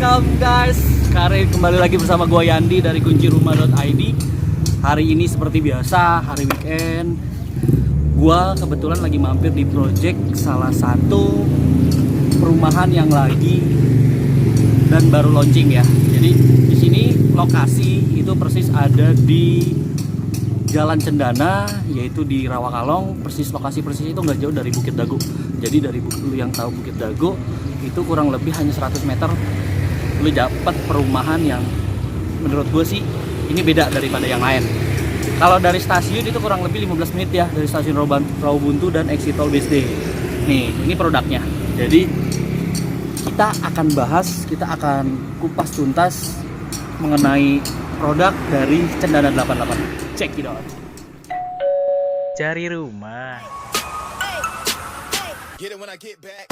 welcome guys. Kembali lagi bersama gue Yandi dari kuncirumah.id. Hari ini seperti biasa, hari weekend. Gue kebetulan lagi mampir di project salah satu perumahan yang lagi dan baru launching ya. Jadi di sini lokasi itu persis ada di Jalan Cendana, yaitu di Rawakalong. Lokasi persis itu nggak jauh dari Bukit Dago. Jadi dari lu yang tahu Bukit Dago itu kurang lebih hanya 100 meter lu dapat perumahan yang menurut gue sih ini beda daripada yang lain. Kalau dari stasiun itu kurang lebih 15 menit ya, dari stasiun Rawabuntu dan exit tol BSD. Nih, ini produknya. Jadi kita akan kupas tuntas mengenai produk dari Cendana 88. Check it out. Cari rumah. Get it when I get back.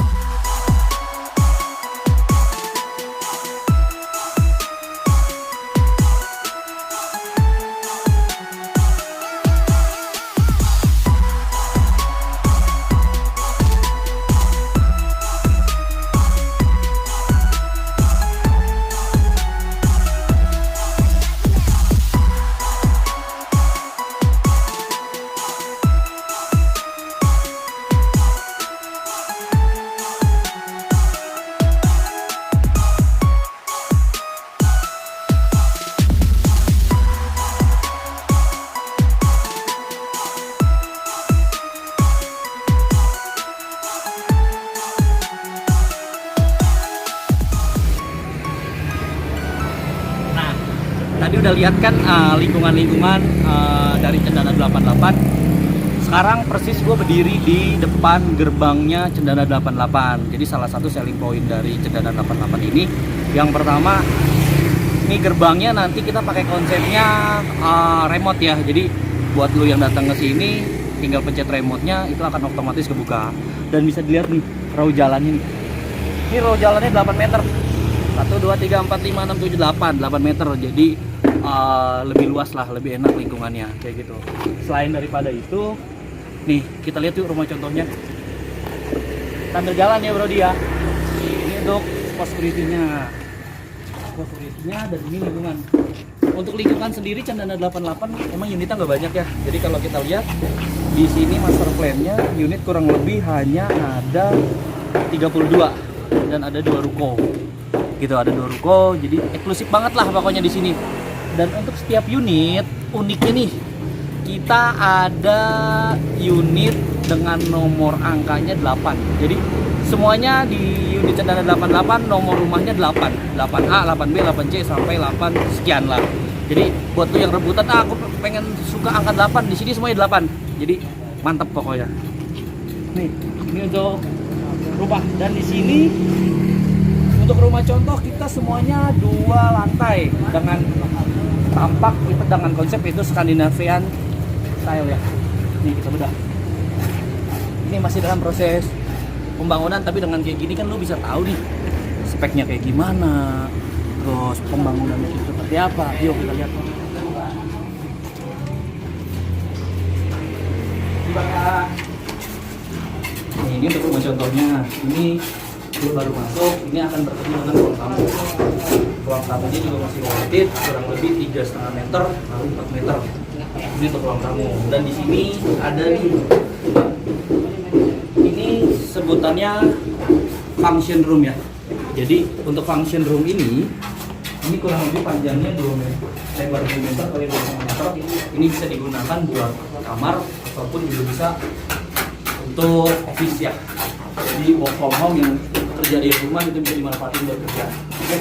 Tadi udah lihat kan lingkungan-lingkungan dari Cendana 88. Sekarang persis gue berdiri di depan gerbangnya Cendana 88. Jadi salah satu selling point dari Cendana 88 ini, yang pertama, ini gerbangnya nanti kita pakai konsepnya remote ya. Jadi buat lu yang datang ke sini tinggal pencet remote-nya, itu akan otomatis kebuka. Dan bisa dilihat nih raw jalannya nih. Ini raw jalannya 8 meter. 1, 2, 3, 4, 5, 6, 7, 8 meter. Jadi lebih luas lah, lebih enak lingkungannya kayak gitu. Selain daripada itu, nih kita lihat yuk rumah contohnya. Sambil jalan ya bro dia. Ini untuk pos security-nya. Pos security-nya dan ini lingkungan. Untuk lingkungan sendiri Cendana 88 emang unitnya nggak banyak ya. Jadi kalau kita lihat di sini master plan-nya unit kurang lebih hanya ada 32 dan ada 2 ruko. Gitu, ada 2 ruko, jadi eksklusif banget lah pokoknya di sini. Dan untuk setiap unit uniknya nih, kita ada unit dengan nomor angkanya 8. Jadi semuanya di unit Cendana 88 nomor rumahnya 8. 8A, 8B, 8C sampai 8 sekian lah. Jadi buat lu yang rebutan, aku pengen suka angka 8, di sini semuanya 8. Jadi mantep pokoknya. Nih, ini untuk rumah, dan di sini untuk rumah contoh kita semuanya 2 lantai dengan tampak kita dengan konsep itu Scandinavian style ya. Nih kita bedah. Ini masih dalam proses pembangunan, tapi dengan kayak gini kan lu bisa tahu nih speknya kayak gimana, terus pembangunannya itu seperti apa. Yuk kita lihat. Ini untuk rumah contohnya. Ini baru masuk, ini akan bertemu dengan ruang tamu. Ruang tamunya juga masih limited, kurang lebih 3,5 meter lalu 4 meter. Ini untuk ruang tamu. Dan di sini ada nih, ini sebutannya function room ya. Jadi untuk function room ini kurang lebih panjangnya 2 meter, lebar 2 meter kali 2,5 meter. Ini bisa digunakan buat kamar ataupun juga bisa untuk office ya. Jadi work from home yang kerja di rumah itu bisa dimanfaatin buat kerja. Oke.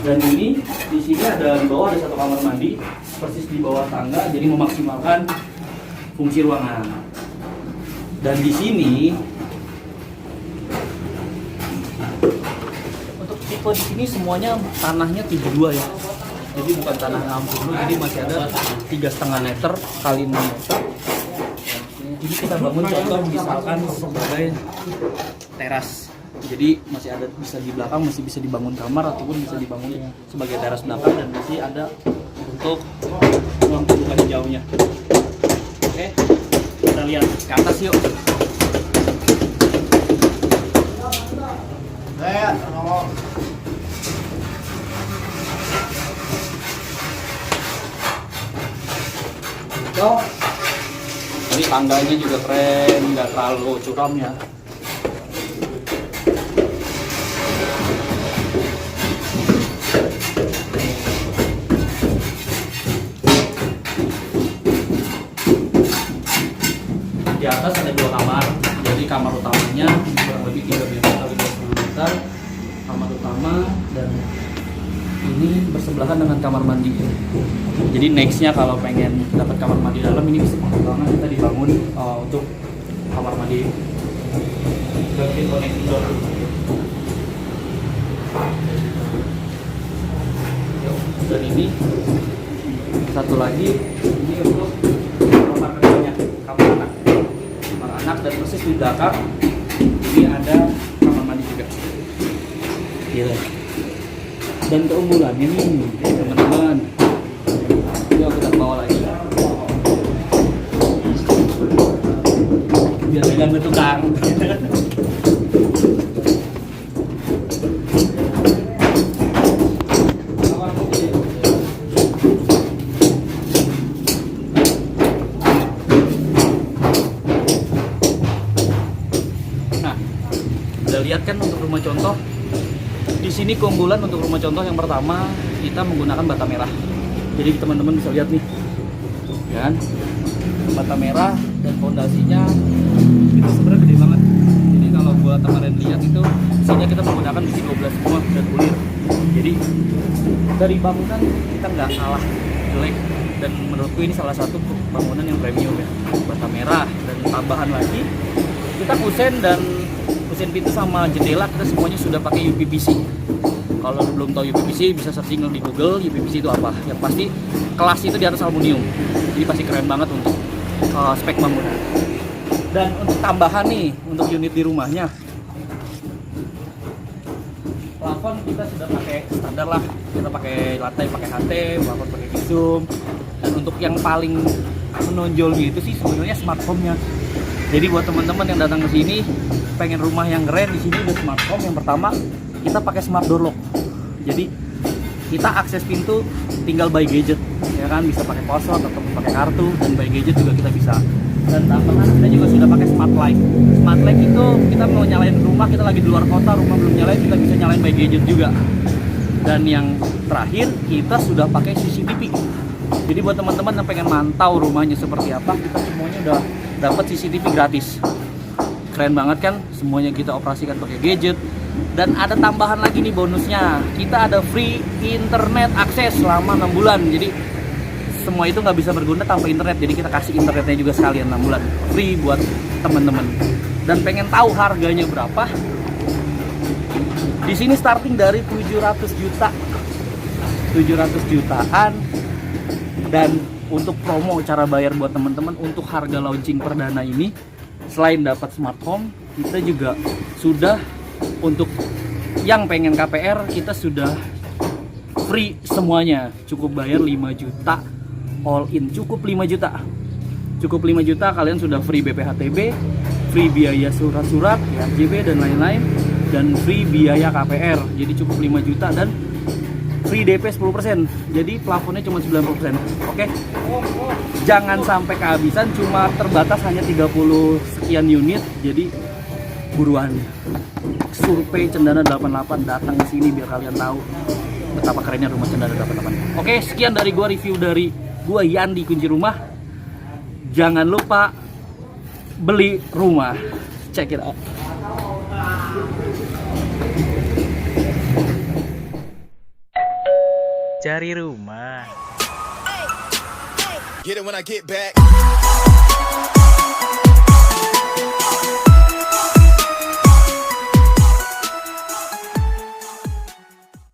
Dan ini di sini ada, di bawah ada 1 kamar mandi persis di bawah tangga, jadi memaksimalkan fungsi ruangan. Dan di sini untuk tipe di sini semuanya tanahnya 72 ya. Jadi bukan tanah 60, jadi masih ada 3,5 meter kali 6 meter. Ini kita bangun contoh misalkan sebagai teras. Jadi masih ada, bisa di belakang masih bisa dibangun kamar ataupun bisa dibangun sebagai teras belakang, dan masih ada untuk ruang terbuka hijaunya. Oke, kita lihat ke atas yuk. Tangganya juga keren, nggak terlalu curam ya. Di atas ada 2 kamar, jadi kamar utamanya kurang lebih 3 meter kali 20 meter, kamar utama, dan ini bersebelahan dengan kamar mandi. Jadi nextnya kalau pengen dapat kamar mandi dalam, ini bisa banget kita dibangun untuk kamar mandi. Built-in connecting door. Dan ini satu lagi, ini untuk kamar keduanya, kamar anak, dan persis di belakang ini ada kamar mandi juga. Gila. Dan keunggulannya nih teman-teman, yuk kita bawa lagi biar pegang tukang. Nah, udah lihat kan untuk rumah contoh. Di sini keunggulan untuk rumah contoh yang pertama, kita menggunakan bata merah. Jadi teman-teman bisa lihat nih, kan? Bata merah dan fondasinya itu sebenarnya gede banget. Jadi kalau buat kemarin lihat itu, sini kita menggunakan besi 12 semua dan kulit. Jadi dari bangunan kita nggak kalah jelek, dan menurutku ini salah satu bangunan yang premium ya. Bata merah, dan tambahan lagi kita kusen pintu sama jendela kita semuanya sudah pakai UPVC. Kalau belum tahu UPVC bisa searching di Google UPVC itu apa. Yang pasti kelas itu di atas aluminium. Jadi pasti keren banget untuk spek bangunan. Dan untuk tambahan nih untuk unit di rumahnya, plafon kita sudah pakai standar lah. Kita pakai lantai pakai HT, plafon pakai visum. Dan untuk yang paling menonjolnya itu sih sebenarnya smart home-nya. Jadi buat teman-teman yang datang ke sini pengen rumah yang keren, di sini udah smart home. Yang pertama kita pakai smart door lock. Jadi kita akses pintu tinggal by gadget, ya kan, bisa pakai password atau pakai kartu, dan by gadget juga kita bisa. Dan tambahan kita juga sudah pakai smart light. Smart light itu kita mau nyalain rumah, kita lagi di luar kota, rumah belum nyalain, kita bisa nyalain by gadget juga. Dan yang terakhir kita sudah pakai CCTV. Jadi buat teman-teman yang pengen mantau rumahnya seperti apa, kita semuanya udah dapat CCTV gratis. Keren banget kan, semuanya kita operasikan pakai gadget. Dan ada tambahan lagi nih bonusnya, kita ada free internet akses selama 6 bulan. Jadi semua itu nggak bisa berguna tanpa internet, jadi kita kasih internetnya juga sekalian 6 bulan free buat teman-teman. Dan pengen tahu harganya berapa? Di sini starting dari 700 juta, 700 jutaan. Dan untuk promo cara bayar buat teman-teman untuk harga launching perdana ini, selain dapat smart home, kita juga sudah untuk yang pengen KPR, kita sudah free semuanya. Cukup bayar 5 juta all in, cukup 5 juta. Cukup 5 juta kalian sudah free BPHTB, free biaya surat-surat, ya, JB dan lain-lain, dan free biaya KPR. Jadi cukup 5 juta dan free DP 10%. Jadi plafonnya cuma 90%. Oke. Jangan sampai kehabisan, cuma terbatas hanya 30 sekian unit. Jadi buruan. Survei Cendana 88, datang ke sini biar kalian tahu betapa kerennya rumah Cendana 88. Oke, sekian dari gua, review dari gua Yandi Kunci Rumah. Jangan lupa beli rumah. Check it out. Cari rumah. Get it when I get back.